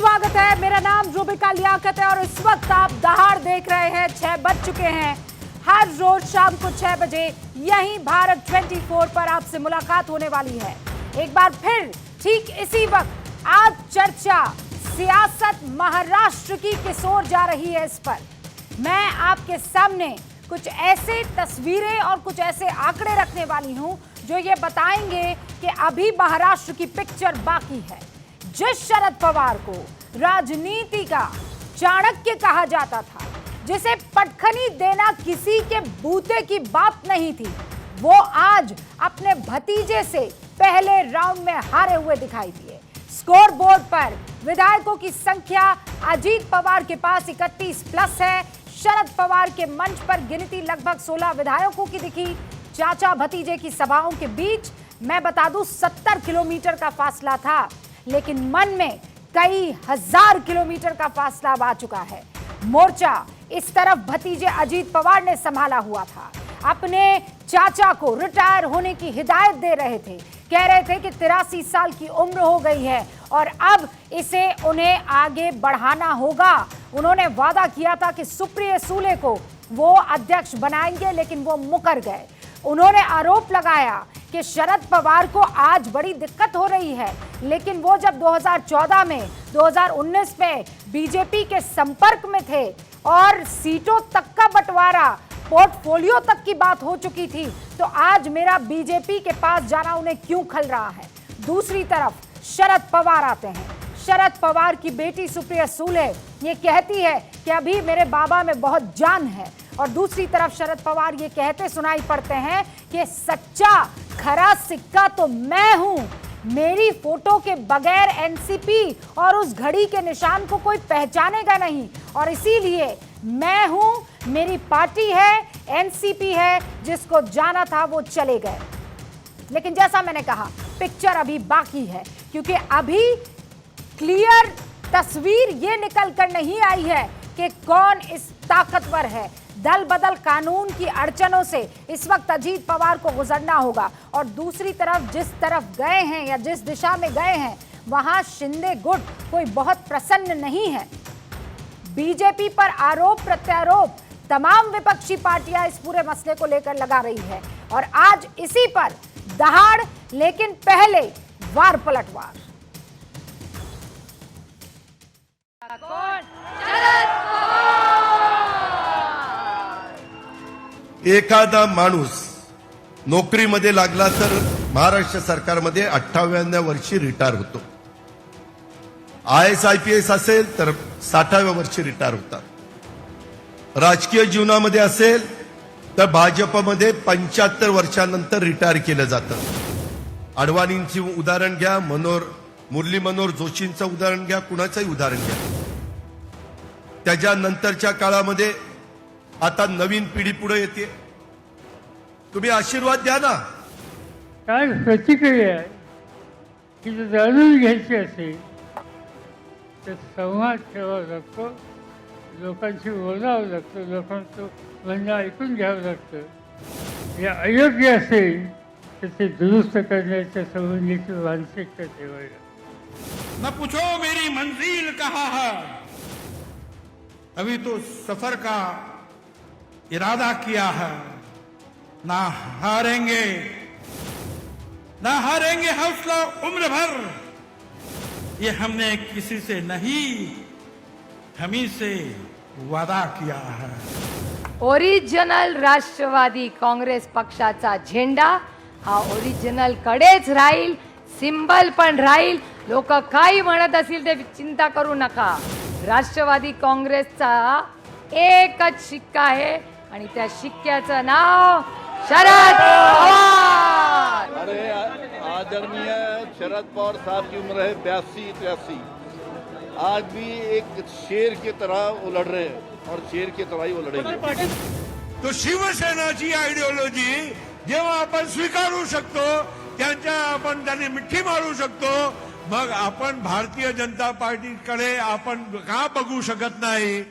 स्वागत है। मेरा नाम रूबिका लियाकत है और इस वक्त आप दहाड़ देख रहे हैं। 6 बज चुके हैं। हर रोज शाम को 6 बजे यहीं भारत 24 पर आपसे मुलाकात होने वाली है। एक बार फिर ठीक इसी वक्त आज चर्चा सियासत महाराष्ट्र की किस ओर जा रही है, इस पर मैं आपके सामने कुछ ऐसे तस्वीरें और कुछ ऐसे आंकड़े रखने वाली हूं जो ये बताएंगे कि अभी महाराष्ट्र की पिक्चर बाकी है। जिस शरद पवार को राजनीति का चाणक्य कहा जाता था, जिसे पटखनी देना किसी के बूते की बात नहीं थी, वो आज अपने भतीजे से पहले राउंड में हारे हुए दिखाई दिए। स्कोर बोर्ड पर विधायकों की संख्या अजीत पवार के पास 31 प्लस है। शरद पवार के मंच पर गिनती लगभग 16 विधायकों की दिखी। चाचा भतीजे की सभाओं के बीच मैं बता दूं 70 किलोमीटर का फासला था, लेकिन मन में कई हजार किलोमीटर का फासला आ चुका है। मोर्चा इस तरफ भतीजे अजीत पवार ने संभाला हुआ था, अपने चाचा को रिटायर होने की हिदायत दे रहे थे, कह रहे थे कि 83 साल की उम्र हो गई है और अब इसे उन्हें आगे बढ़ाना होगा। उन्होंने वादा किया था कि सुप्रिया सूले को वो अध्यक्ष बनाएंगे, लेकिन वो मुकर गए। उन्होंने आरोप लगाया कि शरद पवार को आज बड़ी दिक्कत हो रही है, लेकिन वो जब 2014 में 2019 में बीजेपी के संपर्क में थे और सीटों तक का बंटवारा, पोर्टफोलियो तक की बात हो चुकी थी, तो आज मेरा बीजेपी के पास जाना उन्हें क्यों खल रहा है। दूसरी तरफ शरद पवार आते हैं। शरद पवार की बेटी सुप्रिया सूले ये कहती है कि अभी मेरे बाबा में बहुत जान है, और दूसरी तरफ शरद पवार ये कहते सुनाई पड़ते हैं कि सच्चा खरा सिक्का तो मैं हूं, मेरी फोटो के बगैर एनसीपी और उस घड़ी के निशान को कोई पहचानेगा नहीं, और इसीलिए मैं हूं, मेरी पार्टी है, एनसीपी है, जिसको जाना था वो चले गए। लेकिन जैसा मैंने कहा, पिक्चर अभी बाकी है, क्योंकि अभी क्लियर तस्वीर ये निकल कर नहीं आई है कि कौन इस ताकतवर है। दल बदल कानून की अड़चनों से इस वक्त अजीत पवार को गुजरना होगा, और दूसरी तरफ जिस तरफ गए हैं या जिस दिशा में गए हैं, वहां शिंदे गुट कोई बहुत प्रसन्न नहीं है। बीजेपी पर आरोप प्रत्यारोप तमाम विपक्षी पार्टियां इस पूरे मसले को लेकर लगा रही है, और आज इसी पर दहाड़, लेकिन पहले वार पलटवार। एखादा माणूस नोकरीमध्ये लागला तर महाराष्ट्र सरकारमध्ये 58व्या वर्षी रिटायर होतो। IAS-IPS असेल तर 60व्या वर्षी रिटायर होतात। राजकीय जीवनामध्ये असेल तर भाजपमध्ये 75 वर्षांनंतर रिटायर केलं जातं। अडवाणींची उदाहरण घ्या, मुरली मनोहर जोशींचं उदाहरण घ्या, कुणाचंही उदाहरण घ्या। त्याच्यानंतरच्या काळामध्ये आता नवीन पिढी पुढे येते। तुम्ही आशीर्वाद द्या ना। काय प्रतिक्रिया आहे की जर जाणून घ्यायची असेल तर संवाद ठेवावा लागतो, लोकांशी बोलावं लागतं, लोकांचं म्हणणं ऐकून घ्यावं लागतं। या अयोग्य असेल तर ते दुरुस्त करण्याच्या संबंधीची मानसिकता ठेवायला। न पूछो मेरी मंजिल कहाँ है, अभी तो सफर का इरादा किया है। ना हारेंगे, ना हारेंगे हौसला उम्र भर, ये हमने किसी से नहीं, हम ही से वादा किया है। ओरिजिनल राष्ट्रवादी काँग्रेस पक्षाचा झेंडा हा ओरिजिनल कडेच राहील, सिंबल पण राहील। लोक काही म्हणत असतील ते चिंता करू नका। राष्ट्रवादी काँग्रेसचा एकच शिक्का आहे आणि त्या शिक्क्याचं नाव शरद पवार। अरे आदरणीय शरद पवार साहब की उम्र है 82-83। आज भी एक शेर की तरह वो लड़ रहे हैं और शेर की तरह ही वो लड़ेंगे। तो शिवसेनाची आयडियोलॉजी जेव्हा आपण स्वीकारू शकतो, आपण त्यांनी मिठी मारू शकतो, मग आपण भारतीय जनता पार्टीकडे आपण का बघू शकत नाही।